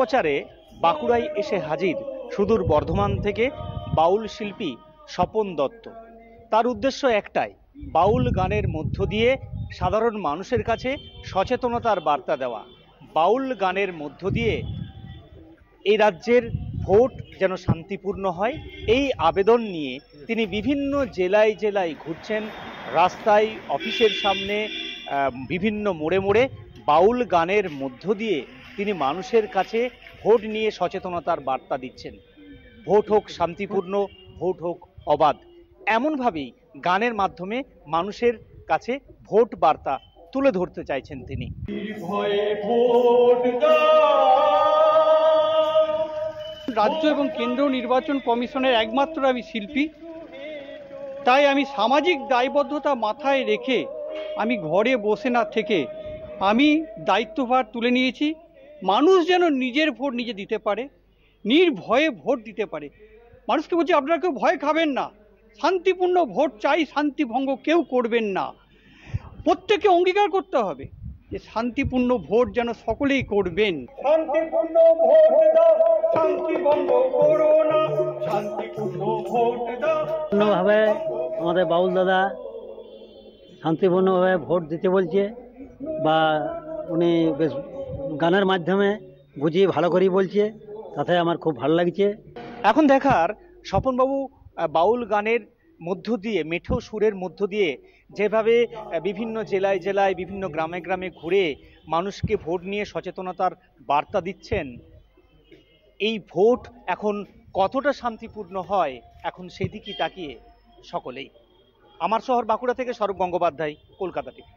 প্রচারে বাঁকুড়ায় এসে হাজির সুদূর বর্ধমান থেকে বাউল শিল্পী স্বপন দত্ত। তার উদ্দেশ্য একটাই, বাউল গানের মধ্য দিয়ে সাধারণ মানুষের কাছে সচেতনতার বার্তা দেওয়া। বাউল গানের মধ্য দিয়ে এই রাজ্যের ভোট যেন শান্তিপূর্ণ হয়, এই আবেদন নিয়ে তিনি বিভিন্ন জেলায় জেলায় ঘুরছেন, রাস্তায়, অফিসের সামনে, বিভিন্ন মোড়ে মোড়ে বাউল গানের মধ্য দিয়ে তিনি মানুষের কাছে ভোট নিয়ে সচেতনতার বার্তা দিচ্ছেন। ভোট হোক শান্তিপূর্ণ, ভোট হোক অবাধ, এমনভাবেই গানের মাধ্যমে মানুষের কাছে ভোট বার্তা তুলে ধরতে চাইছেন তিনি। রাজ্য এবং কেন্দ্র নির্বাচন কমিশনের একমাত্র আমি শিল্পী, তাই আমি সামাজিক দায়বদ্ধতা মাথায় রেখে আমি ঘরে বসে না থেকে আমি দায়িত্বভার তুলে নিয়েছি। মানুষ যেন নিজের ভোট নিজে দিতে পারে, নির্ভয়ে ভোট দিতে পারে। মানুষকে বলছি, আপনারা কেউ ভয় খাবেন না, শান্তিপূর্ণ ভোট চাই, শান্তিভঙ্গ কেউ করবেন না। প্রত্যেককে অঙ্গীকার করতে হবে যে শান্তিপূর্ণ ভোট যেন সকলেই করবেন। শান্তিপূর্ণ ভোট দাও, শান্তিভঙ্গ করো না, শান্তিপূর্ণ ভোট দাও। পূর্ণভাবে আমাদের বাউল দাদা শান্তিপূর্ণভাবে ভোট দিতে বলছে, বা উনি বেশ গানের মাধ্যমে বুঝিয়ে ভালো করেই বলছে, তাতে আমার খুব ভালো লাগছে। এখন দেখার স্বপনবাবু বাউল গানের মধ্য দিয়ে, মেঠো সুরের মধ্য দিয়ে যেভাবে বিভিন্ন জেলায় জেলায়, বিভিন্ন গ্রামে গ্রামে ঘুরে মানুষকে ভোট নিয়ে সচেতনতার বার্তা দিচ্ছেন, এই ভোট এখন কতটা শান্তিপূর্ণ হয় এখন সেদিকেই তাকিয়ে সকলেই। আমার শহর বাঁকুড়া থেকে স্বরূপ গঙ্গোপাধ্যায়, কলকাতা থেকে।